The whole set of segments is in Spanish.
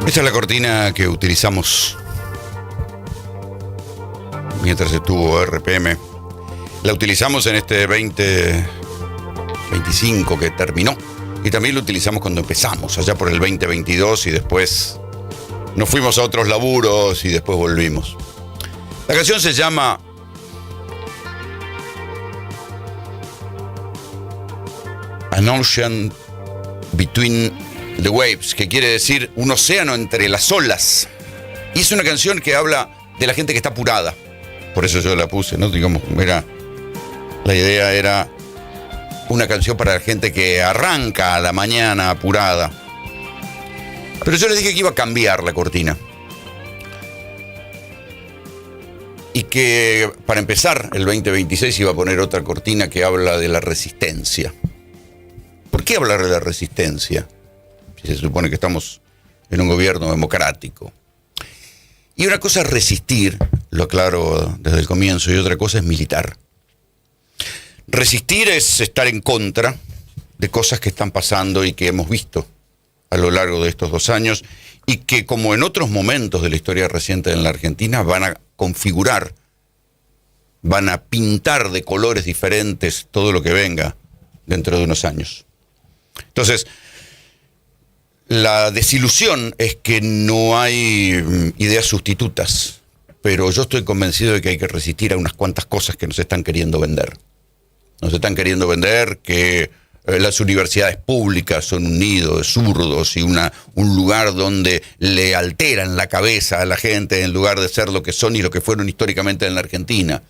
Esta es la cortina que utilizamos mientras estuvo RPM. La utilizamos en este 2025 que terminó. Y también lo utilizamos cuando empezamos, allá por el 2022, y después nos fuimos a otros laburos y después volvimos. La canción se llama An Ocean Between the Waves, que quiere decir un océano entre las olas. Y es una canción que habla de la gente que está apurada. Por eso yo la puse, ¿no? Digamos, la idea era una canción para la gente que arranca a la mañana apurada. Pero yo les dije que iba a cambiar la cortina. Y que para empezar el 2026 iba a poner otra cortina que habla de la resistencia. ¿Por qué hablar de la resistencia? Si se supone que estamos en un gobierno democrático. Y una cosa es resistir, lo aclaro desde el comienzo, y otra cosa es militar. Resistir es estar en contra de cosas que están pasando y que hemos visto a lo largo de estos 2 años y que, como en otros momentos de la historia reciente en la Argentina, van a configurar, van a pintar de colores diferentes todo lo que venga dentro de unos años. Entonces, la desilusión es que no hay ideas sustitutas, pero yo estoy convencido de que hay que resistir a unas cuantas cosas que nos están queriendo vender. Nos están queriendo vender que las universidades públicas son un nido de zurdos y un lugar donde le alteran la cabeza a la gente en lugar de ser lo que son y lo que fueron históricamente en la Argentina.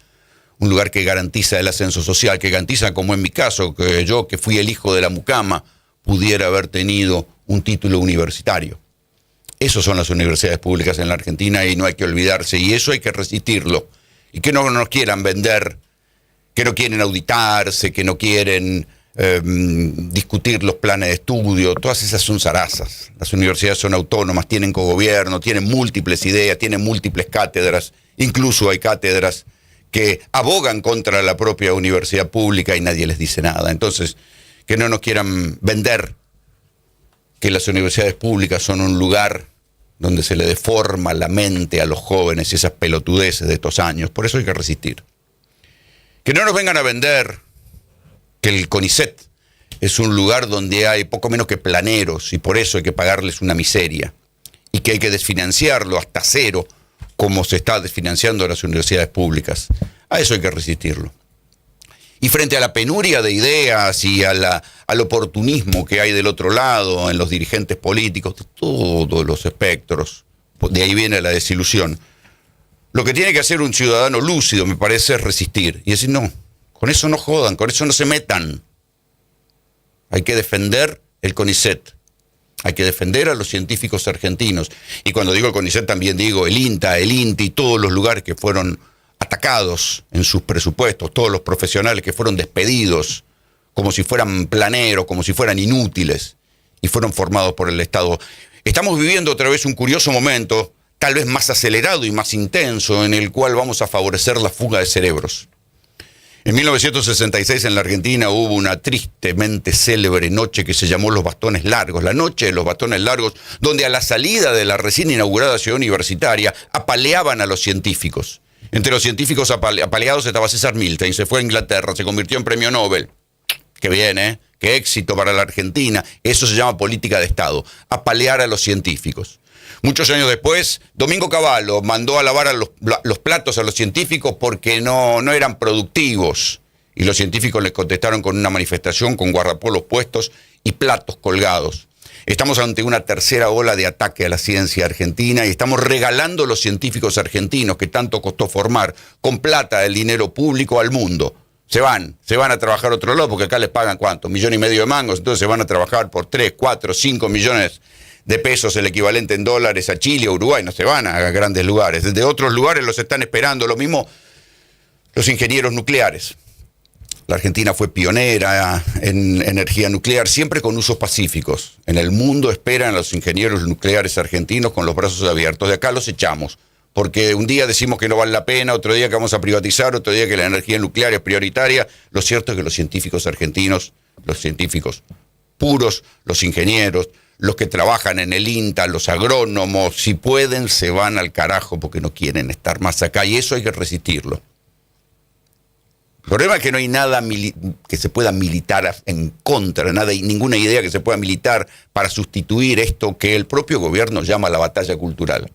Un lugar que garantiza el ascenso social, que garantiza, como en mi caso, que yo, que fui el hijo de la mucama, pudiera haber tenido un título universitario. Esas son las universidades públicas en la Argentina y no hay que olvidarse, y eso hay que resistirlo. Y que no nos quieran vender, que no quieren auditarse, que no quieren discutir los planes de estudio, todas esas son zarazas. Las universidades son autónomas, tienen cogobierno, tienen múltiples ideas, tienen múltiples cátedras, incluso hay cátedras que abogan contra la propia universidad pública y nadie les dice nada. Entonces, que no nos quieran vender que las universidades públicas son un lugar donde se le deforma la mente a los jóvenes y esas pelotudeces de estos años. Por eso hay que resistir. Que no nos vengan a vender que el CONICET es un lugar donde hay poco menos que planeros y por eso hay que pagarles una miseria y que hay que desfinanciarlo hasta cero como se está desfinanciando las universidades públicas. A eso hay que resistirlo. Y frente a la penuria de ideas y al oportunismo que hay del otro lado en los dirigentes políticos, de todos los espectros, de ahí viene la desilusión. Lo que tiene que hacer un ciudadano lúcido, me parece, es resistir. Y decir, no, con eso no jodan, con eso no se metan. Hay que defender el CONICET. Hay que defender a los científicos argentinos. Y cuando digo el CONICET también digo el INTA, el INTI, todos los lugares que fueron atacados en sus presupuestos, todos los profesionales que fueron despedidos como si fueran planeros, como si fueran inútiles y fueron formados por el Estado. Estamos viviendo otra vez un curioso momento, tal vez más acelerado y más intenso, en el cual vamos a favorecer la fuga de cerebros. En 1966 en la Argentina hubo una tristemente célebre noche que se llamó Los Bastones Largos, la noche de los Bastones Largos, donde a la salida de la recién inaugurada ciudad universitaria apaleaban a los científicos. Entre los científicos apaleados estaba César Milstein, se fue a Inglaterra, se convirtió en premio Nobel. Qué bien, ¿eh? Qué éxito para la Argentina. Eso se llama política de Estado, apalear a los científicos. Muchos años después, Domingo Cavallo mandó a lavar los platos a los científicos porque no eran productivos. Y los científicos les contestaron con una manifestación con guardapolos puestos y platos colgados. Estamos ante una tercera ola de ataque a la ciencia argentina y estamos regalando a los científicos argentinos que tanto costó formar con plata el dinero público al mundo. Se van a trabajar a otro lado porque acá les pagan ¿cuánto? 1,5 millones de mangos, entonces se van a trabajar por 3, 4, 5 millones de pesos, el equivalente en dólares a Chile, a Uruguay, no se van a grandes lugares. Desde otros lugares los están esperando, lo mismo los ingenieros nucleares. La Argentina fue pionera en energía nuclear, siempre con usos pacíficos. En el mundo esperan a los ingenieros nucleares argentinos con los brazos abiertos. De acá los echamos, porque un día decimos que no vale la pena, otro día que vamos a privatizar, otro día que la energía nuclear es prioritaria. Lo cierto es que los científicos argentinos, los científicos puros, los ingenieros, los que trabajan en el INTA, los agrónomos, si pueden, se van al carajo porque no quieren estar más acá, y eso hay que resistirlo. El problema es que no hay nada que se pueda militar en contra, ninguna idea que se pueda militar para sustituir esto que el propio gobierno llama la batalla cultural.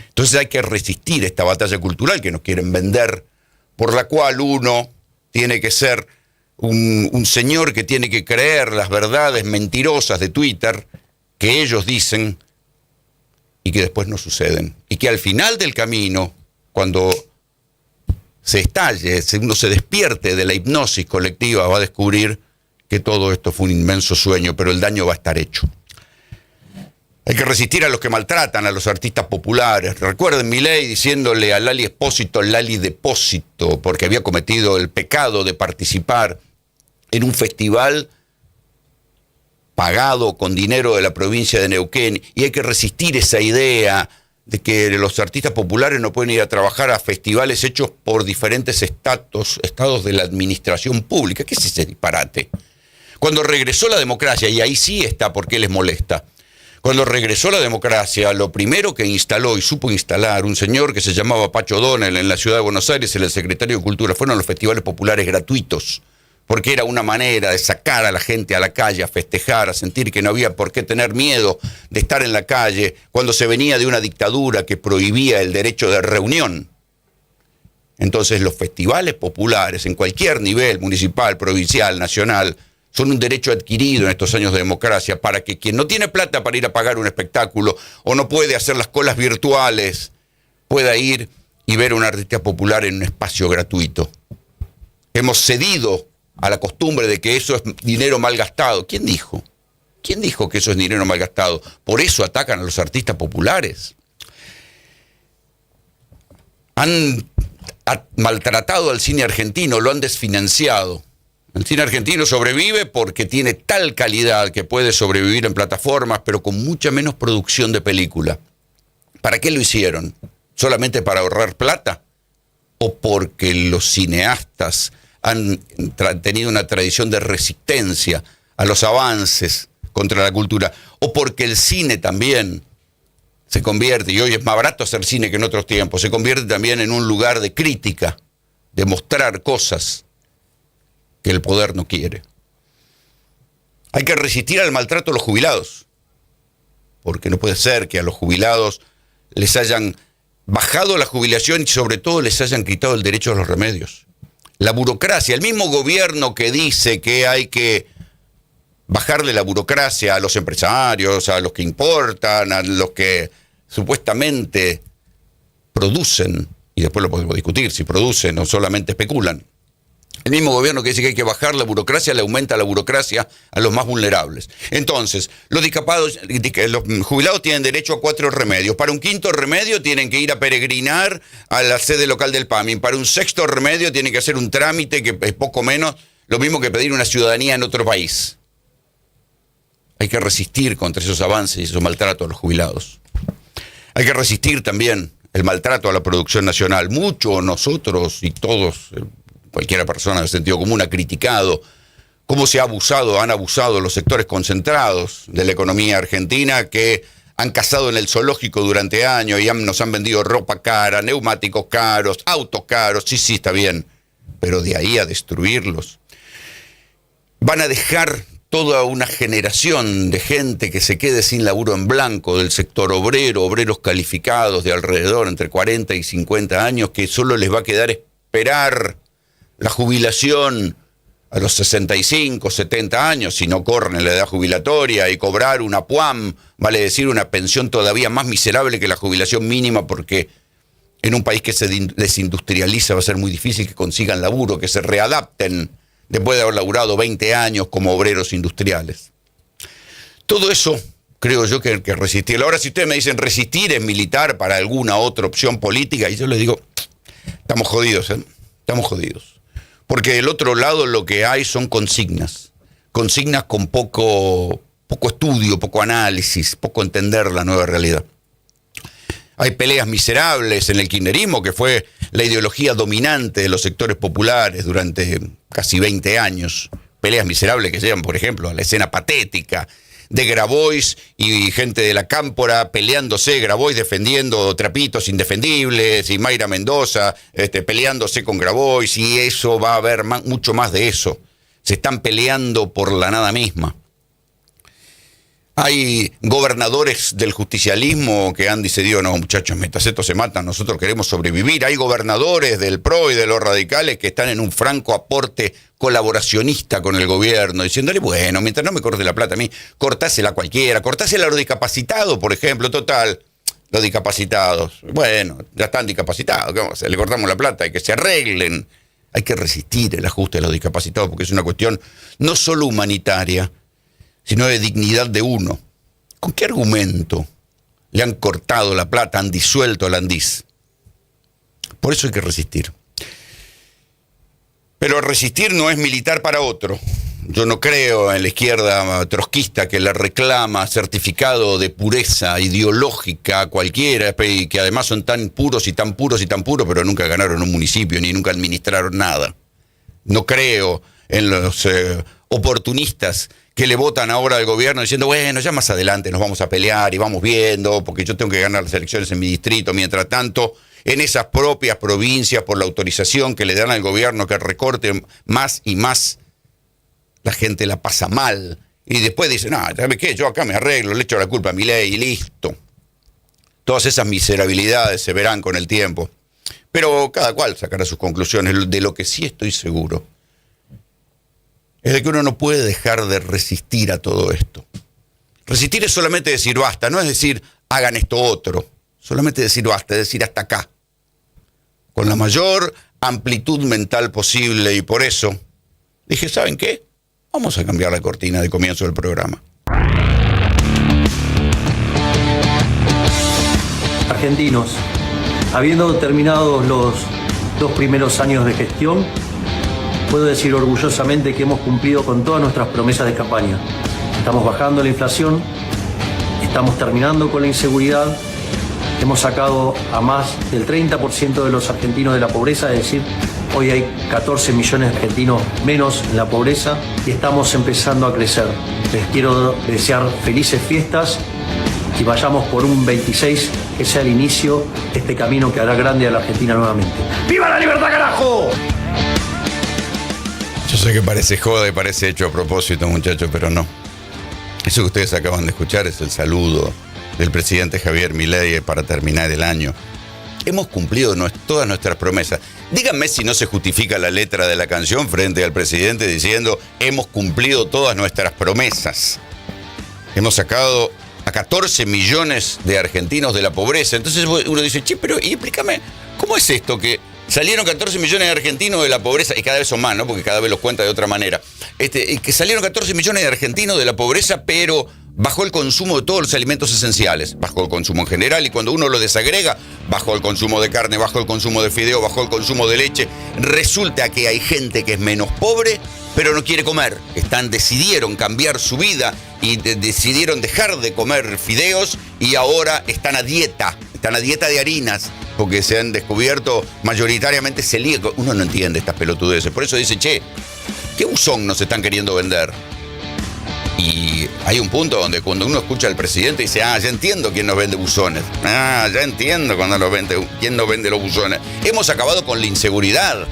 Entonces hay que resistir esta batalla cultural que nos quieren vender, por la cual uno tiene que ser un señor que tiene que creer las verdades mentirosas de Twitter que ellos dicen y que después no suceden. Y que al final del camino, cuando se estalle, uno se despierte de la hipnosis colectiva, va a descubrir que todo esto fue un inmenso sueño, pero el daño va a estar hecho. Hay que resistir a los que maltratan a los artistas populares. Recuerden Milei diciéndole a Lali Espósito, Lali Depósito, porque había cometido el pecado de participar en un festival pagado con dinero de la provincia de Neuquén, y hay que resistir esa idea de que los artistas populares no pueden ir a trabajar a festivales hechos por diferentes estados de la administración pública. ¿Qué es ese disparate? Cuando regresó la democracia, y ahí sí está por qué les molesta, cuando regresó la democracia, lo primero que instaló y supo instalar un señor que se llamaba Pacho O'Donnell en la ciudad de Buenos Aires, el secretario de Cultura, fueron los festivales populares gratuitos, porque era una manera de sacar a la gente a la calle, a festejar, a sentir que no había por qué tener miedo de estar en la calle, cuando se venía de una dictadura que prohibía el derecho de reunión. Entonces los festivales populares, en cualquier nivel, municipal, provincial, nacional, son un derecho adquirido en estos años de democracia para que quien no tiene plata para ir a pagar un espectáculo o no puede hacer las colas virtuales, pueda ir y ver a un artista popular en un espacio gratuito. Hemos cedido a la costumbre de que eso es dinero mal gastado. ¿Quién dijo? ¿Quién dijo que eso es dinero mal gastado? Por eso atacan a los artistas populares. Han maltratado al cine argentino, lo han desfinanciado. El cine argentino sobrevive porque tiene tal calidad que puede sobrevivir en plataformas, pero con mucha menos producción de película. ¿Para qué lo hicieron? ¿Solamente para ahorrar plata? ¿O porque los cineastas han tenido una tradición de resistencia a los avances contra la cultura? ¿O porque el cine también se convierte, y hoy es más barato hacer cine que en otros tiempos, se convierte también en un lugar de crítica, de mostrar cosas que el poder no quiere? Hay que resistir al maltrato a los jubilados, porque no puede ser que a los jubilados les hayan bajado la jubilación y sobre todo les hayan quitado el derecho a los remedios. La burocracia, el mismo gobierno que dice que hay que bajarle la burocracia a los empresarios, a los que importan, a los que supuestamente producen, y después lo podemos discutir si producen o solamente especulan. El mismo gobierno que dice que hay que bajar la burocracia, le aumenta la burocracia a los más vulnerables. Entonces, los jubilados tienen derecho a 4 remedios. Para un 5.º remedio tienen que ir a peregrinar a la sede local del PAMI. Para un 6.º remedio tienen que hacer un trámite que es poco menos lo mismo que pedir una ciudadanía en otro país. Hay que resistir contra esos avances y esos maltratos a los jubilados. Hay que resistir también el maltrato a la producción nacional. Muchos nosotros y todos, cualquiera persona de sentido común ha criticado cómo han abusado los sectores concentrados de la economía argentina, que han cazado en el zoológico durante años y nos han vendido ropa cara, neumáticos caros, autos caros. Sí, está bien, pero de ahí a destruirlos. Van a dejar toda una generación de gente que se quede sin laburo en blanco del sector obrero, obreros calificados de alrededor entre 40 y 50 años, que solo les va a quedar esperar la jubilación a los 65, 70 años, si no corren en la edad jubilatoria, y cobrar una PUAM, vale decir una pensión todavía más miserable que la jubilación mínima, porque en un país que se desindustrializa va a ser muy difícil que consigan laburo, que se readapten después de haber laburado 20 años como obreros industriales. Todo eso creo yo que hay que resistir. Ahora, si ustedes me dicen resistir es militar para alguna otra opción política, y yo les digo, estamos jodidos, estamos jodidos. Porque del otro lado lo que hay son consignas con poco estudio, poco análisis, poco entender la nueva realidad. Hay peleas miserables en el kirchnerismo, que fue la ideología dominante de los sectores populares durante casi 20 años. Peleas miserables que llevan, por ejemplo, a la escena patética de Grabois y gente de la Cámpora peleándose, Grabois defendiendo trapitos indefendibles y Mayra Mendoza peleándose con Grabois, y eso va a haber mucho más de eso. Se están peleando por la nada misma. Hay gobernadores del justicialismo que han decidido, no muchachos, mientras estos se matan, nosotros queremos sobrevivir. Hay gobernadores del PRO y de los radicales que están en un franco aporte colaboracionista con el gobierno, diciéndole, bueno, mientras no me corte la plata a mí, cortásela a cualquiera, cortásela a los discapacitados, por ejemplo, total. Los discapacitados, bueno, ya están discapacitados, ¿qué vamos a hacer? Le cortamos la plata y que se arreglen. Hay que resistir el ajuste de los discapacitados porque es una cuestión no solo humanitaria, sino de dignidad de uno. ¿Con qué argumento le han cortado la plata, han disuelto al Andís? Por eso hay que resistir. Pero resistir no es militar para otro. Yo no creo en la izquierda trotskista que le reclama certificado de pureza ideológica a cualquiera, y que además son tan puros y tan puros y tan puros, pero nunca ganaron un municipio ni nunca administraron nada. No creo en los oportunistas que le votan ahora al gobierno diciendo, bueno, ya más adelante nos vamos a pelear y vamos viendo, porque yo tengo que ganar las elecciones en mi distrito. Mientras tanto, en esas propias provincias, por la autorización que le dan al gobierno que recorte más y más, la gente la pasa mal. Y después dice, no, ¿sabes qué? Yo acá me arreglo, le echo la culpa a Milei y listo. Todas esas miserabilidades se verán con el tiempo. Pero cada cual sacará sus conclusiones. De lo que sí estoy seguro es de que uno no puede dejar de resistir a todo esto. Resistir es solamente decir basta, no es decir hagan esto otro. Solamente decir basta, es decir hasta acá. Con la mayor amplitud mental posible, y por eso dije, ¿saben qué? Vamos a cambiar la cortina de comienzo del programa. Argentinos, habiendo terminado los 2 primeros años de gestión, puedo decir orgullosamente que hemos cumplido con todas nuestras promesas de campaña. Estamos bajando la inflación, estamos terminando con la inseguridad, hemos sacado a más del 30% de los argentinos de la pobreza, es decir, hoy hay 14 millones de argentinos menos en la pobreza y estamos empezando a crecer. Les quiero desear felices fiestas y vayamos por un 26, que sea el inicio de este camino que hará grande a la Argentina nuevamente. ¡Viva la libertad, carajo! Yo sé que parece joda y parece hecho a propósito, muchachos, pero no. Eso que ustedes acaban de escuchar es el saludo del presidente Javier Milei para terminar el año. Hemos cumplido todas nuestras promesas. Díganme si no se justifica la letra de la canción frente al presidente diciendo hemos cumplido todas nuestras promesas. Hemos sacado a 14 millones de argentinos de la pobreza. Entonces uno dice, che, pero y explícame, ¿cómo es esto que salieron 14 millones de argentinos de la pobreza, y cada vez son más, ¿no? Porque cada vez los cuenta de otra manera. Que salieron 14 millones de argentinos de la pobreza, pero bajó el consumo de todos los alimentos esenciales. Bajó el consumo en general, y cuando uno lo desagrega, bajó el consumo de carne, bajó el consumo de fideo, bajó el consumo de leche. Resulta que hay gente que es menos pobre, pero no quiere comer. Decidieron cambiar su vida y decidieron dejar de comer fideos, y ahora están a dieta de harinas, porque se han descubierto mayoritariamente celíacos. Uno no entiende estas pelotudeces. Por eso dice, che, ¿qué buzón nos están queriendo vender? Y hay un punto donde cuando uno escucha al presidente dice, ya entiendo quién nos vende buzones. Ya entiendo quién nos vende los buzones. Hemos acabado con la inseguridad.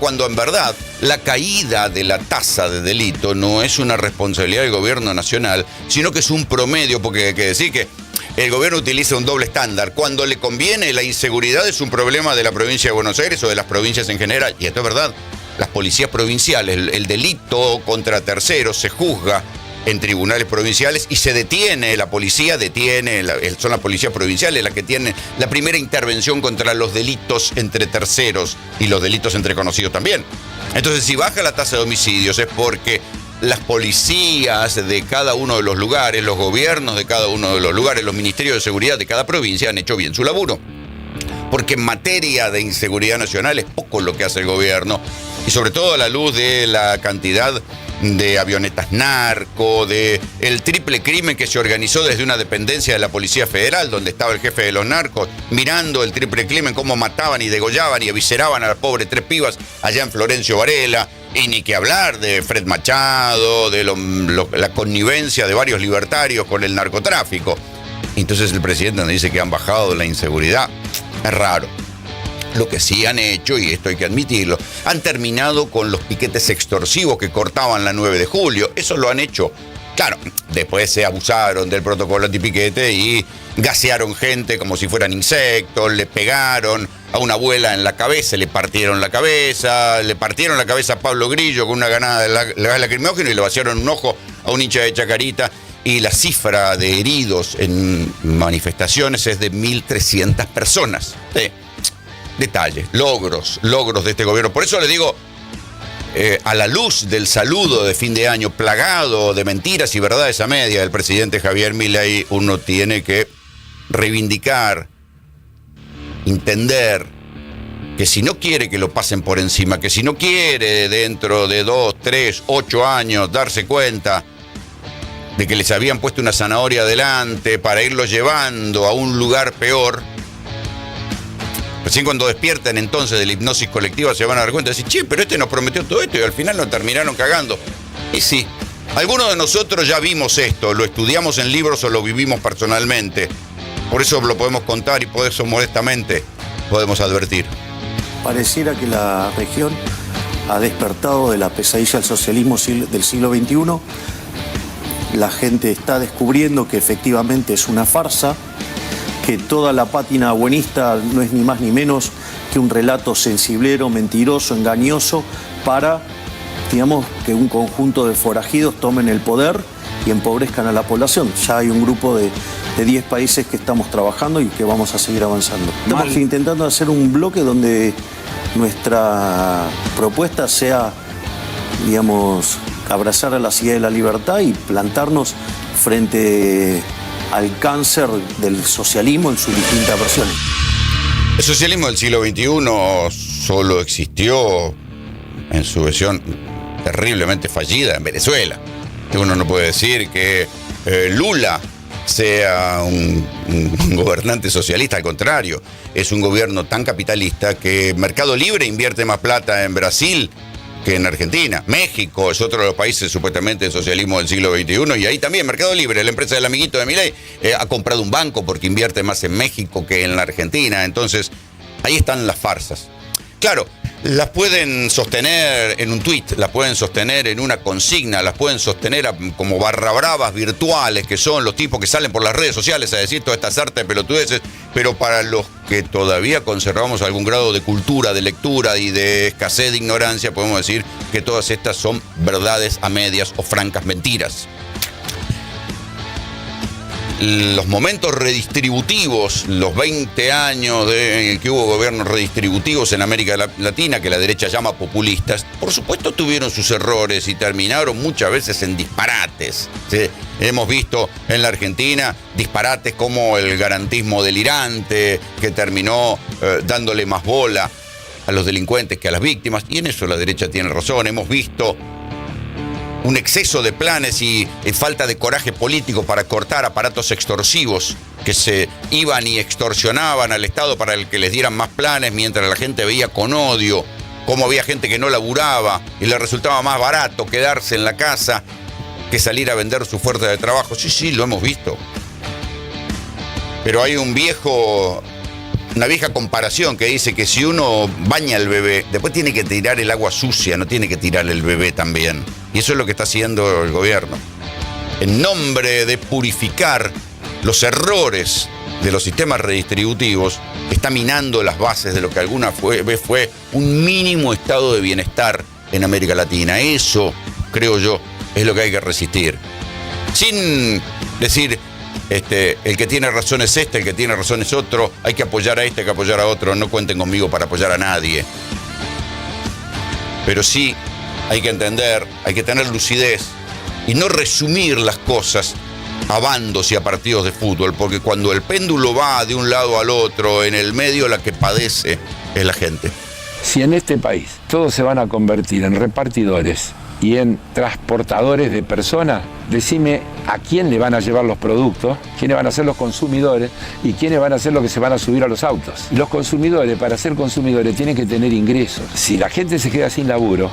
Cuando en verdad la caída de la tasa de delito no es una responsabilidad del gobierno nacional, sino que es un promedio, porque hay que decir que el gobierno utiliza un doble estándar. Cuando le conviene, la inseguridad es un problema de la provincia de Buenos Aires o de las provincias en general. Y esto es verdad. Las policías provinciales, el delito contra terceros se juzga en tribunales provinciales y se detiene, la policía detiene, son las policías provinciales las que tienen la primera intervención contra los delitos entre terceros y los delitos entre conocidos también. Entonces, si baja la tasa de homicidios es porque las policías de cada uno de los lugares, los gobiernos de cada uno de los lugares, los ministerios de seguridad de cada provincia han hecho bien su laburo. Porque en materia de inseguridad nacional es poco lo que hace el gobierno, y sobre todo a la luz de la cantidad de avionetas narco, de el triple crimen que se organizó desde una dependencia de la Policía Federal, donde estaba el jefe de los narcos, mirando el triple crimen, cómo mataban y degollaban y evisceraban a las pobres 3 pibas allá en Florencio Varela. Y ni que hablar de Fred Machado, de la connivencia de varios libertarios con el narcotráfico. Entonces el presidente nos dice que han bajado la inseguridad. Es raro. Lo que sí han hecho, y esto hay que admitirlo, han terminado con los piquetes extorsivos que cortaban la 9 de julio. Eso lo han hecho. Claro, después se abusaron del protocolo antipiquete y gasearon gente como si fueran insectos, le pegaron a una abuela en la cabeza, le partieron la cabeza a Pablo Grillo con una granada de gas lacrimógeno y le vaciaron un ojo a un hincha de Chacarita. Y la cifra de heridos en manifestaciones es de 1.300 personas. Sí. Detalles, logros de este gobierno. Por eso le digo, a la luz del saludo de fin de año plagado de mentiras y verdades a media del presidente Javier Milei, uno tiene que reivindicar, entender que si no quiere que lo pasen por encima, que si no quiere dentro de 2, 3, 8 años darse cuenta de que les habían puesto una zanahoria adelante para irlo llevando a un lugar peor, recién cuando despiertan entonces de la hipnosis colectiva se van a dar cuenta y decir, che, pero este nos prometió todo esto y al final nos terminaron cagando. Y sí, algunos de nosotros ya vimos esto, lo estudiamos en libros o lo vivimos personalmente. Por eso lo podemos contar y por eso modestamente podemos advertir. Pareciera que la región ha despertado de la pesadilla del socialismo del siglo XXI. La gente está descubriendo que efectivamente es una farsa, que toda la pátina buenista no es ni más ni menos que un relato sensiblero, mentiroso, engañoso, para, digamos, que un conjunto de forajidos tomen el poder y empobrezcan a la población. Ya hay un grupo de 10 países que estamos trabajando y que vamos a seguir avanzando. Estamos intentando hacer un bloque donde nuestra propuesta sea, digamos, abrazar a la ciudad de la libertad y plantarnos frente al cáncer del socialismo en sus distintas versiones. El socialismo del siglo XXI solo existió en su versión terriblemente fallida en Venezuela. Uno no puede decir que Lula sea un gobernante socialista, al contrario, es un gobierno tan capitalista que Mercado Libre invierte más plata en Brasil que en Argentina. México es otro de los países supuestamente del socialismo del siglo XXI y ahí también Mercado Libre, la empresa del amiguito de Milei, ha comprado un banco porque invierte más en México que en la Argentina. Entonces, ahí están las farsas. Claro, las pueden sostener en un tuit, las pueden sostener en una consigna, las pueden sostener como barrabravas virtuales que son los tipos que salen por las redes sociales a decir toda esta sarta de pelotudeces, pero para los que todavía conservamos algún grado de cultura, de lectura y de escasez de ignorancia, podemos decir que todas estas son verdades a medias o francas mentiras. Los momentos redistributivos, los 20 años en que hubo gobiernos redistributivos en América Latina, que la derecha llama populistas, por supuesto tuvieron sus errores y terminaron muchas veces en disparates. ¿Sí? Hemos visto en la Argentina disparates como el garantismo delirante, que terminó dándole más bola a los delincuentes que a las víctimas, y en eso la derecha tiene razón. Hemos visto un exceso de planes y falta de coraje político para cortar aparatos extorsivos que se iban y extorsionaban al Estado para el que les dieran más planes, mientras la gente veía con odio cómo había gente que no laburaba y le resultaba más barato quedarse en la casa que salir a vender su fuerza de trabajo. Sí, lo hemos visto. Pero hay una vieja comparación que dice que si uno baña al bebé, después tiene que tirar el agua sucia, no tiene que tirar el bebé también. Y eso es lo que está haciendo el gobierno. En nombre de purificar los errores de los sistemas redistributivos, está minando las bases de lo que alguna vez fue un mínimo estado de bienestar en América Latina. Eso, creo yo, es lo que hay que resistir. Sin decir, el que tiene razón es el que tiene razón es otro, hay que apoyar a hay que apoyar a otro, no cuenten conmigo para apoyar a nadie. Pero sí hay que entender, hay que tener lucidez y no resumir las cosas a bandos y a partidos de fútbol, porque cuando el péndulo va de un lado al otro, en el medio la que padece es la gente. Si en este país todos se van a convertir en repartidores y en transportadores de personas, decime a quién le van a llevar los productos, quiénes van a ser los consumidores y quiénes van a ser los que se van a subir a los autos. Los consumidores, para ser consumidores, tienen que tener ingresos. Si la gente se queda sin laburo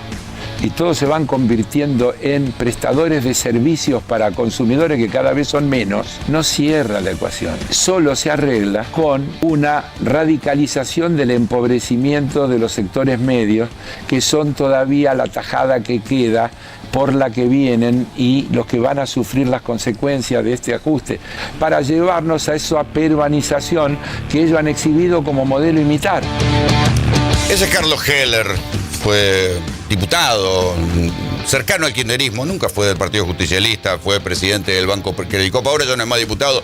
y todos se van convirtiendo en prestadores de servicios para consumidores que cada vez son menos, no cierra la ecuación. Solo se arregla con una radicalización del empobrecimiento de los sectores medios, que son todavía la tajada que queda por la que vienen y los que van a sufrir las consecuencias de este ajuste, para llevarnos a esa peruanización que ellos han exhibido como modelo a imitar. Ese es Carlos Heller, fue diputado cercano al kirchnerismo, nunca fue del Partido Justicialista, fue presidente del Banco Credicop, ahora ya no es más diputado,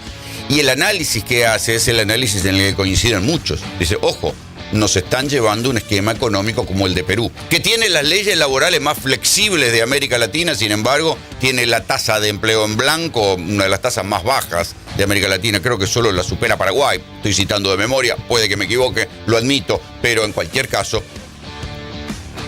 y el análisis que hace es el análisis en el que coinciden muchos. Dice, ojo, nos están llevando un esquema económico como el de Perú, que tiene las leyes laborales más flexibles de América Latina, sin embargo, tiene la tasa de empleo en blanco, una de las tasas más bajas de América Latina, creo que solo la supera Paraguay, estoy citando de memoria, puede que me equivoque, lo admito, pero en cualquier caso,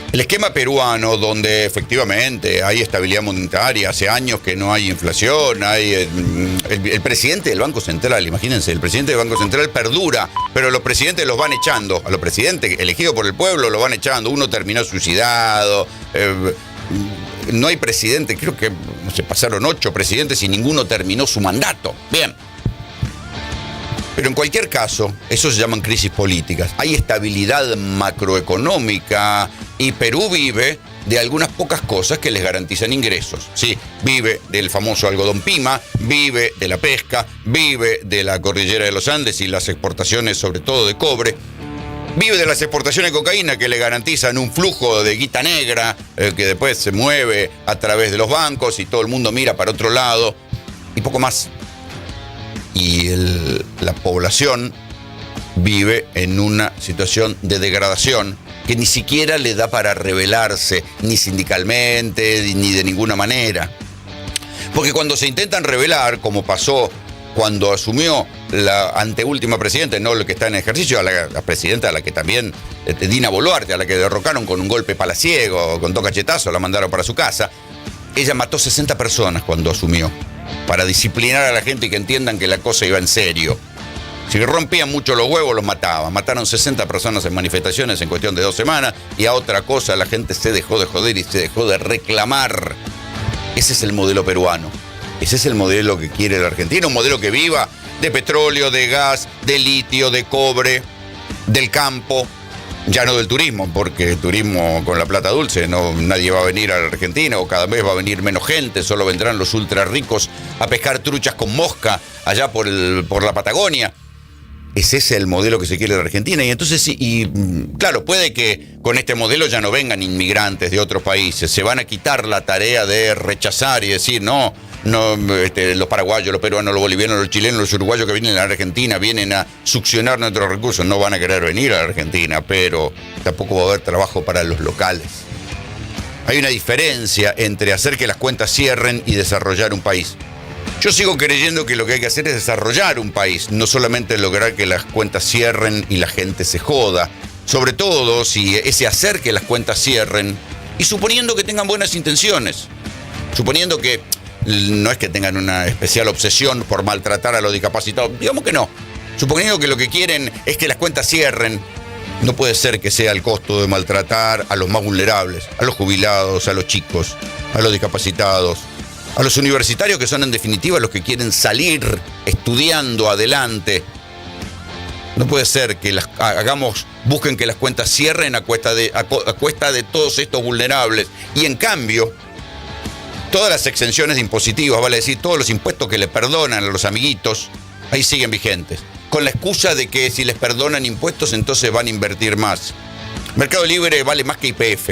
el esquema peruano, donde efectivamente hay estabilidad monetaria, hace años que no hay inflación, hay el presidente del Banco Central, imagínense, el presidente del Banco Central perdura, pero los presidentes los van echando, a los presidentes elegidos por el pueblo los van echando, uno terminó suicidado, no hay presidente, creo que se pasaron 8 presidentes y ninguno terminó su mandato. Bien. Pero en cualquier caso, eso se llaman crisis políticas. Hay estabilidad macroeconómica y Perú vive de algunas pocas cosas que les garantizan ingresos. Sí, vive del famoso algodón pima, vive de la pesca, vive de la cordillera de los Andes y las exportaciones sobre todo de cobre. Vive de las exportaciones de cocaína que le garantizan un flujo de guita negra que después se mueve a través de los bancos y todo el mundo mira para otro lado y poco más. Y la población vive en una situación de degradación que ni siquiera le da para rebelarse, ni sindicalmente, ni de ninguna manera. Porque cuando se intentan rebelar, como pasó cuando asumió la anteúltima presidenta, no lo que está en ejercicio, la presidenta a la que también, Dina Boluarte, a la que derrocaron con un golpe palaciego, con 2 cachetazos, la mandaron para su casa, ella mató 60 personas cuando asumió, para disciplinar a la gente y que entiendan que la cosa iba en serio. Si rompían mucho los huevos, los mataban. Mataron 60 personas en manifestaciones en cuestión de 2 semanas y a otra cosa la gente se dejó de joder y se dejó de reclamar. Ese es el modelo peruano. Ese es el modelo que quiere la Argentina, un modelo que viva de petróleo, de gas, de litio, de cobre, del campo. Ya no del turismo, porque el turismo con la plata dulce, nadie va a venir a la Argentina o cada vez va a venir menos gente, solo vendrán los ultra ricos a pescar truchas con mosca allá por la Patagonia. Ese es el modelo que se quiere de la Argentina. Y entonces, claro, puede que con este modelo ya no vengan inmigrantes de otros países, se van a quitar la tarea de rechazar y decir, no, los paraguayos, los peruanos, los bolivianos, los chilenos, los uruguayos que vienen a la Argentina vienen a succionar nuestros recursos, no van a querer venir a la Argentina, pero tampoco va a haber trabajo para los locales. Hay una diferencia entre hacer que las cuentas cierren y desarrollar un país. Yo sigo creyendo que lo que hay que hacer es desarrollar un país, no solamente lograr que las cuentas cierren y la gente se joda, sobre todo si ese hacer que las cuentas cierren, y suponiendo que tengan buenas intenciones, suponiendo que no es que tengan una especial obsesión por maltratar a los discapacitados, digamos que no. Suponiendo que lo que quieren es que las cuentas cierren, no puede ser que sea el costo de maltratar a los más vulnerables, a los jubilados, a los chicos, a los discapacitados, a los universitarios que son en definitiva los que quieren salir estudiando adelante. No puede ser que busquen que las cuentas cierren a cuesta de todos estos vulnerables y en cambio todas las exenciones impositivas, vale decir, todos los impuestos que le perdonan a los amiguitos, ahí siguen vigentes, con la excusa de que si les perdonan impuestos, entonces van a invertir más. Mercado Libre vale más que YPF.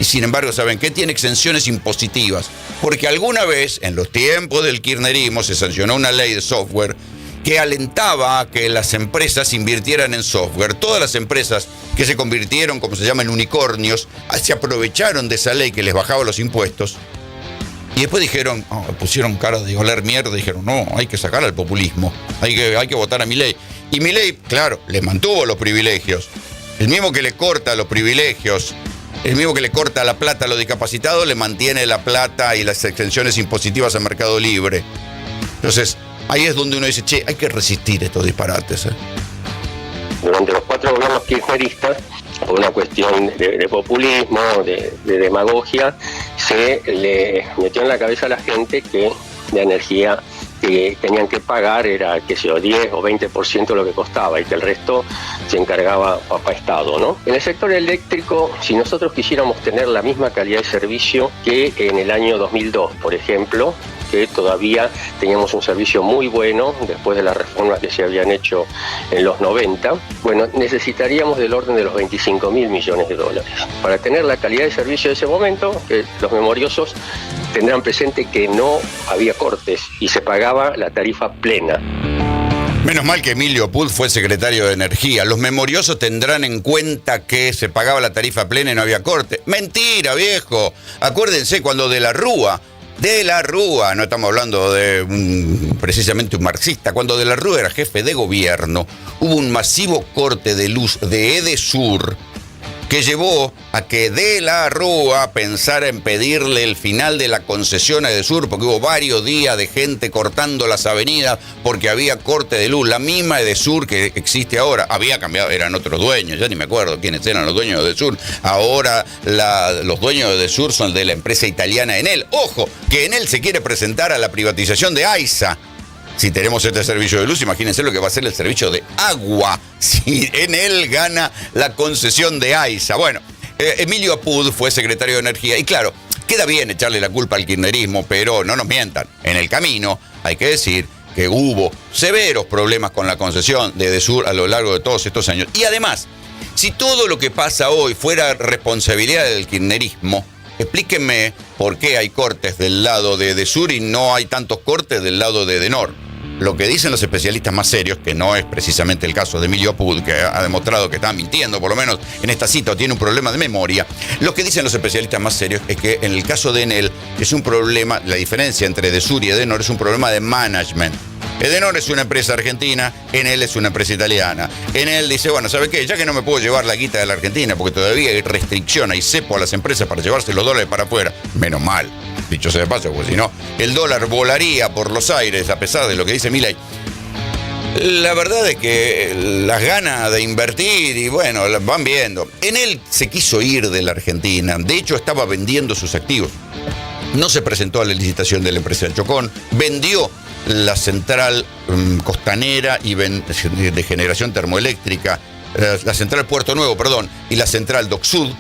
Y sin embargo, ¿saben qué? Tiene exenciones impositivas. Porque alguna vez, en los tiempos del kirchnerismo, se sancionó una ley de software que alentaba a que las empresas invirtieran en software. Todas las empresas que se convirtieron, como se llama, en unicornios, se aprovecharon de esa ley que les bajaba los impuestos. Y después dijeron, pusieron cara de oler mierda, dijeron, no, hay que sacar al populismo, hay que votar a Milei. Y Milei, claro, les mantuvo los privilegios. El mismo que le corta los privilegios El mismo que le corta la plata a los discapacitados, le mantiene la plata y las exenciones impositivas al Mercado Libre. Entonces, ahí es donde uno dice, che, hay que resistir estos disparates. Durante los 4 gobiernos kirchneristas, por una cuestión de populismo, de demagogia, se le metió en la cabeza a la gente que la energía que tenían que pagar era, qué sé yo, 10 o 20% lo que costaba y que el resto se encargaba Papá Estado, ¿no? En el sector eléctrico, si nosotros quisiéramos tener la misma calidad de servicio que en el año 2002, por ejemplo, que todavía teníamos un servicio muy bueno después de las reformas que se habían hecho en los 90, bueno, necesitaríamos del orden de los 25.000 millones de dólares. Para tener la calidad de servicio de ese momento, que los memoriosos tendrán presente que no había cortes y se pagaba la tarifa plena. Menos mal que Emilio Apud fue secretario de Energía. Los memoriosos tendrán en cuenta que se pagaba la tarifa plena y no había corte. ¡Mentira, viejo! Acuérdense cuando De la Rúa, no estamos hablando de precisamente un marxista, cuando De la Rúa era jefe de gobierno, hubo un masivo corte de luz de Edesur que llevó a que De la Rúa pensara en pedirle el final de la concesión a Edesur, porque hubo varios días de gente cortando las avenidas porque había corte de luz. La misma Edesur que existe ahora, había cambiado, eran otros dueños, ya ni me acuerdo quiénes eran los dueños de Edesur. Ahora los dueños de Edesur son de la empresa italiana Enel. Ojo, que Enel se quiere presentar a la privatización de AISA. Si tenemos este servicio de luz, imagínense lo que va a ser el servicio de agua si Enel gana la concesión de AISA. Bueno, Emilio Apud fue secretario de Energía y claro, queda bien echarle la culpa al kirchnerismo, pero no nos mientan. En el camino hay que decir que hubo severos problemas con la concesión de Edesur a lo largo de todos estos años. Y además, si todo lo que pasa hoy fuera responsabilidad del kirchnerismo, explíquenme por qué hay cortes del lado de Edesur y no hay tantos cortes del lado de Edenor. Lo que dicen los especialistas más serios, que no es precisamente el caso de Emilio Apud, que ha demostrado que está mintiendo, por lo menos en esta cita, o tiene un problema de memoria, lo que dicen los especialistas más serios es que en el caso de Enel es un problema, la diferencia entre Edesur y Edenor es un problema de management. Edenor es una empresa argentina, Enel es una empresa italiana. Enel dice, bueno, ¿sabe qué? Ya que no me puedo llevar la guita de la Argentina, porque todavía hay restricción, hay cepo a las empresas para llevarse los dólares para afuera, menos mal, dicho sea de paso, porque si no, el dólar volaría por los aires, a pesar de lo que dice Milei. La verdad es que las ganas de invertir, y bueno, las van viendo. Enel se quiso ir de la Argentina, de hecho estaba vendiendo sus activos. No se presentó a la licitación de la empresa del Chocón, vendió la central costanera y de generación termoeléctrica, la central Puerto Nuevo, y la central Dock Sud.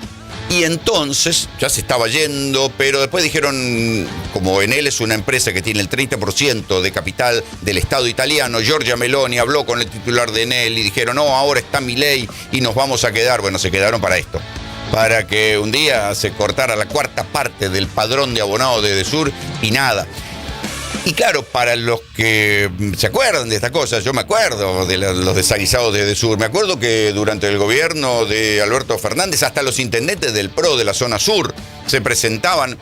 Y entonces ya se estaba yendo, pero después dijeron, como Enel es una empresa que tiene el 30% de capital del Estado italiano, Giorgia Meloni habló con el titular de Enel y dijeron, no, ahora está Milei y nos vamos a quedar. Bueno, se quedaron para esto, para que un día se cortara la cuarta parte del padrón de abonados de Edesur y nada. Y claro, para los que se acuerdan de estas cosas, yo me acuerdo de los desaguisados de Edesur, me acuerdo que durante el gobierno de Alberto Fernández, hasta los intendentes del PRO de la zona sur se presentaban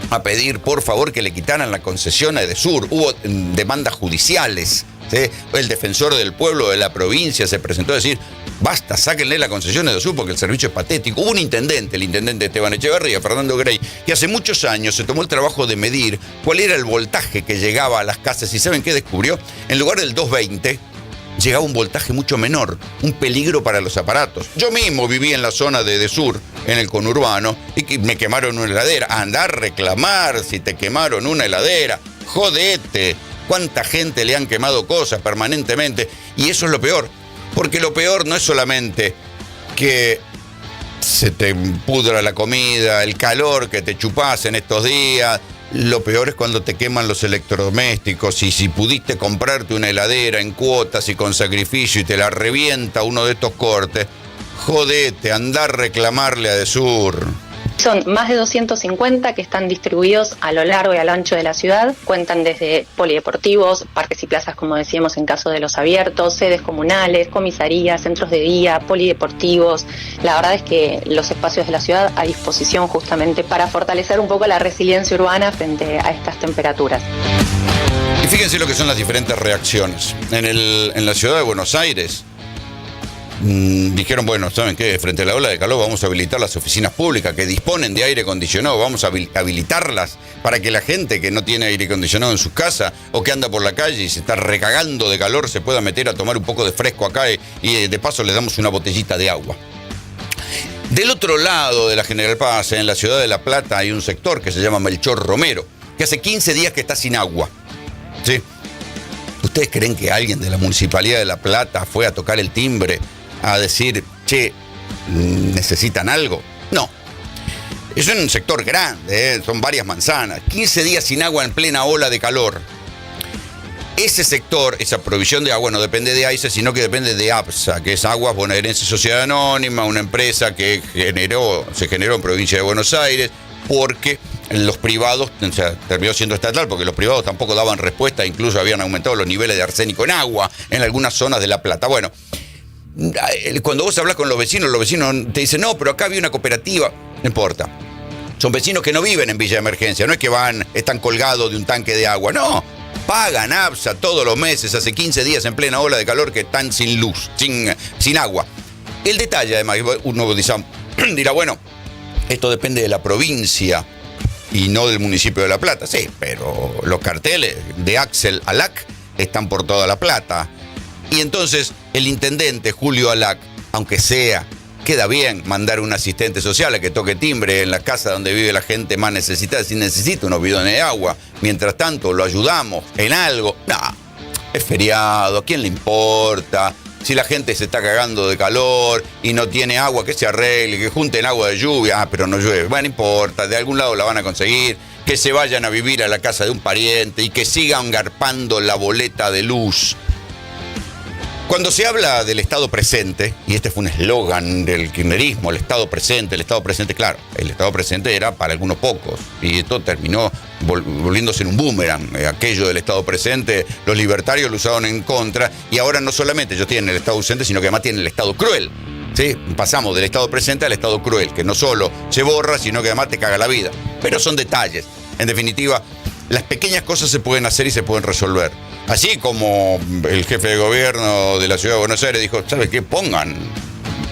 a pedir, por favor, que le quitaran la concesión a Edesur. Hubo demandas judiciales, ¿sí? El defensor del pueblo de la provincia se presentó a decir, basta, sáquenle la concesión a Edesur porque el servicio es patético. Hubo un intendente, el intendente Esteban Echeverría, Fernando Grey, que hace muchos años se tomó el trabajo de medir cuál era el voltaje que llegaba a las casas. ¿Y saben qué descubrió? En lugar del 220, llegaba un voltaje mucho menor, un peligro para los aparatos. Yo mismo viví en la zona de Edesur, en el conurbano, y me quemaron una heladera. Andá a reclamar si te quemaron una heladera. Jodete. ¿Cuánta gente le han quemado cosas permanentemente? Y eso es lo peor. Porque lo peor no es solamente que se te pudra la comida, el calor que te chupás en estos días. Lo peor es cuando te queman los electrodomésticos y si pudiste comprarte una heladera en cuotas y con sacrificio y te la revienta uno de estos cortes, jodete, andá a reclamarle a Edesur. Son más de 250 que están distribuidos a lo largo y a lo ancho de la ciudad. Cuentan desde polideportivos, parques y plazas, como decíamos en caso de los abiertos, sedes comunales, comisarías, centros de día, polideportivos. La verdad es que los espacios de la ciudad a disposición justamente para fortalecer un poco la resiliencia urbana frente a estas temperaturas. Y fíjense lo que son las diferentes reacciones. En la ciudad de Buenos Aires, dijeron, bueno, ¿saben qué? Frente a la ola de calor vamos a habilitar las oficinas públicas que disponen de aire acondicionado, vamos a habilitarlas para que la gente que no tiene aire acondicionado en sus casas o que anda por la calle y se está recagando de calor se pueda meter a tomar un poco de fresco acá y de paso le damos una botellita de agua. Del otro lado de la General Paz, en la ciudad de La Plata, hay un sector que se llama Melchor Romero, que hace 15 días que está sin agua. ¿Sí? ¿Ustedes creen que alguien de la Municipalidad de La Plata fue a tocar el timbre a decir, che, ¿necesitan algo? No. Es un sector grande, son varias manzanas. 15 días sin agua en plena ola de calor. Ese sector, esa provisión de agua no depende de AICE, sino que depende de APSA, que es Aguas Bonaerense Sociedad Anónima, una empresa que se generó en provincia de Buenos Aires, porque los privados, o sea, terminó siendo estatal, porque los privados tampoco daban respuesta, incluso habían aumentado los niveles de arsénico en agua en algunas zonas de La Plata. Bueno, cuando vos hablas con los vecinos te dicen, no, pero acá había una cooperativa, no importa. Son vecinos que no viven en Villa Emergencia, no es que están colgados de un tanque de agua, no. Pagan APSA todos los meses, hace 15 días en plena ola de calor que están sin luz, sin agua. El detalle, además, uno dirá, bueno, esto depende de la provincia y no del municipio de La Plata. Sí, pero los carteles de Axel Alac están por toda La Plata. Y entonces el intendente Julio Alac, aunque sea, queda bien mandar un asistente social a que toque timbre en la casa donde vive la gente más necesitada, si necesita unos bidones de agua. Mientras tanto, lo ayudamos en algo. No, es feriado, ¿a quién le importa? Si la gente se está cagando de calor y no tiene agua, que se arregle, que junten agua de lluvia. Pero no llueve. Bueno, no importa, de algún lado la van a conseguir. Que se vayan a vivir a la casa de un pariente y que sigan garpando la boleta de luz. Cuando se habla del Estado presente, y este fue un eslogan del kirchnerismo, el Estado presente, claro, el Estado presente era para algunos pocos, y esto terminó volviéndose en un boomerang. Aquello del Estado presente, los libertarios lo usaron en contra, y ahora no solamente ellos tienen el Estado ausente, sino que además tienen el Estado cruel. ¿Sí? Pasamos del Estado presente al Estado cruel, que no solo se borra, sino que además te caga la vida. Pero son detalles. En definitiva, las pequeñas cosas se pueden hacer y se pueden resolver. Así como el jefe de gobierno de la ciudad de Buenos Aires dijo, ¿sabe qué?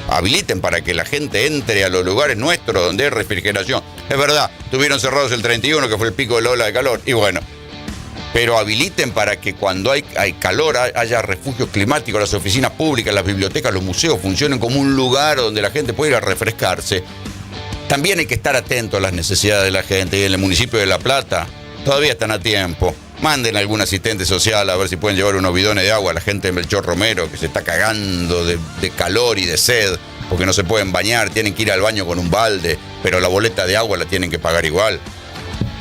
Habiliten para que la gente entre a los lugares nuestros donde hay refrigeración. Es verdad, estuvieron cerrados el 31, que fue el pico de la ola de calor, y bueno, pero habiliten para que cuando hay calor haya refugios climáticos, las oficinas públicas, las bibliotecas, los museos funcionen como un lugar donde la gente pueda ir a refrescarse. También hay que estar atento a las necesidades de la gente, y en el municipio de La Plata todavía están a tiempo. Manden a algún asistente social a ver si pueden llevar unos bidones de agua a la gente de Melchor Romero, que se está cagando de calor y de sed, porque no se pueden bañar, tienen que ir al baño con un balde, pero la boleta de agua la tienen que pagar igual.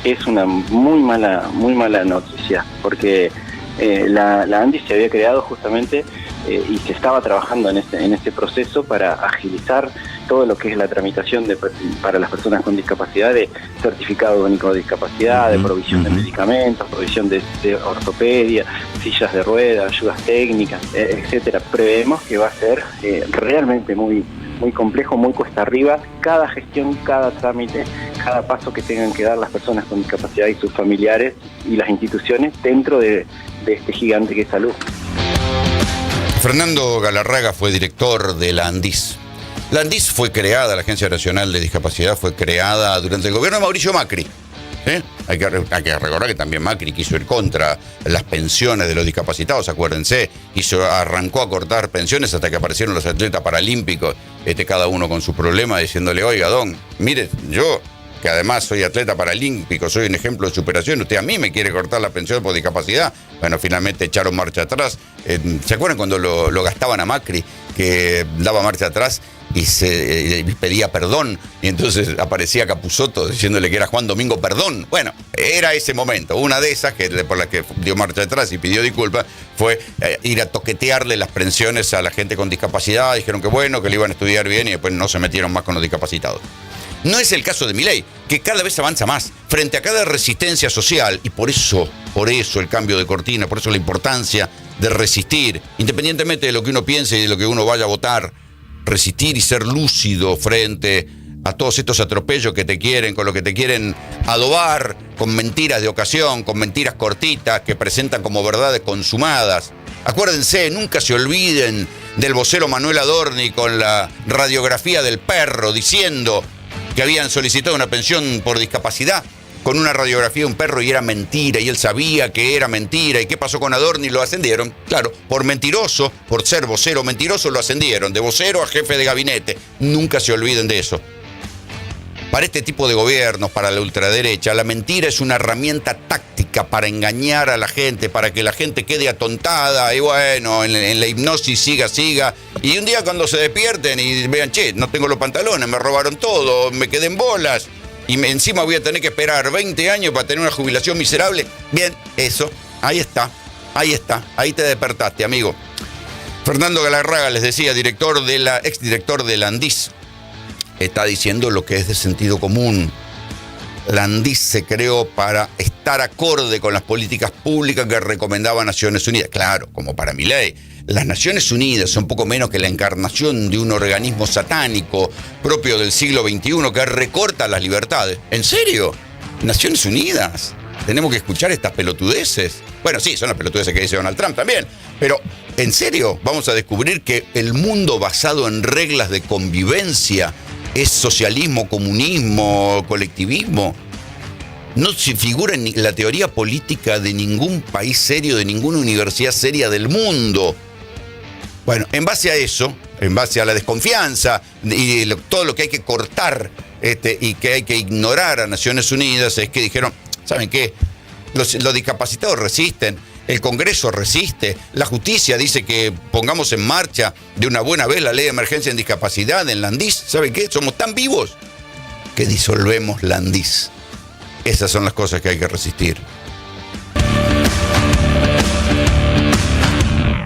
Es una muy mala noticia, porque la ANDI se había creado justamente y se estaba trabajando en este proceso para agilizar todo lo que es la tramitación para las personas con discapacidad, de certificado único de discapacidad, de provisión de medicamentos, provisión de ortopedia, sillas de ruedas, ayudas técnicas, etcétera. Prevemos que va a ser realmente muy complejo, muy cuesta arriba, cada gestión, cada trámite, cada paso que tengan que dar las personas con discapacidad y sus familiares y las instituciones dentro de este gigante que es salud. Fernando Galarraga fue director de la ANDIS. La ANDIS fue creada, la Agencia Nacional de Discapacidad fue creada durante el gobierno de Mauricio Macri. ¿Sí? Hay que recordar que también Macri quiso ir contra las pensiones de los discapacitados, acuérdense, arrancó a cortar pensiones hasta que aparecieron los atletas paralímpicos, cada uno con su problema, diciéndole, oiga, don, mire, yo, que además soy atleta paralímpico, soy un ejemplo de superación, usted a mí me quiere cortar la pensión por discapacidad. Bueno, finalmente echaron marcha atrás. ¿Se acuerdan cuando lo gastaban a Macri, que daba marcha atrás y se pedía perdón, y entonces aparecía Capusotto diciéndole que era Juan Domingo Perdón? Bueno, era ese momento. Una de esas por las que dio marcha atrás y pidió disculpas fue ir a toquetearle las pensiones a la gente con discapacidad. Dijeron que bueno, que le iban a estudiar bien, y después no se metieron más con los discapacitados. No es el caso de Milei, que cada vez avanza más frente a cada resistencia social, y por eso el cambio de cortina, por eso la importancia de resistir, independientemente de lo que uno piense y de lo que uno vaya a votar, resistir y ser lúcido frente a todos estos atropellos que te quieren, con lo que te quieren adobar, con mentiras de ocasión, con mentiras cortitas que presentan como verdades consumadas. Acuérdense, nunca se olviden del vocero Manuel Adorni con la radiografía del perro diciendo que habían solicitado una pensión por discapacidad con una radiografía de un perro y era mentira, y él sabía que era mentira. ¿Y qué pasó con Adorni? Lo ascendieron. Claro, por mentiroso, por ser vocero mentiroso, lo ascendieron de vocero a jefe de gabinete. Nunca se olviden de eso. Para este tipo de gobiernos, para la ultraderecha, la mentira es una herramienta táctica para engañar a la gente, para que la gente quede atontada y bueno, en la hipnosis siga. Y un día cuando se despierten y vean, che, no tengo los pantalones, me robaron todo, me quedé en bolas y encima voy a tener que esperar 20 años para tener una jubilación miserable. Bien, eso, ahí está, ahí te despertaste, amigo. Fernando Galarraga, les decía, exdirector de la ANDIS, está diciendo lo que es de sentido común. La ANDIS se creó para estar acorde con las políticas públicas que recomendaba Naciones Unidas. Claro, como para Milei. Las Naciones Unidas son poco menos que la encarnación de un organismo satánico propio del siglo XXI que recorta las libertades. ¿En serio? ¿Naciones Unidas? ¿Tenemos que escuchar estas pelotudeces? Bueno, sí, son las pelotudeces que dice Donald Trump también. Pero, ¿en serio? Vamos a descubrir que el mundo basado en reglas de convivencia es socialismo, comunismo, colectivismo. No se figura en la teoría política de ningún país serio, de ninguna universidad seria del mundo. Bueno, en base a eso, en base a la desconfianza y todo lo que hay que cortar y que hay que ignorar a Naciones Unidas, es que dijeron, ¿saben qué? Los discapacitados resisten, el Congreso resiste, la justicia dice que pongamos en marcha de una buena vez la ley de emergencia en discapacidad en la ANDIS. ¿Saben qué? Somos tan vivos que disolvemos la ANDIS. Esas son las cosas que hay que resistir.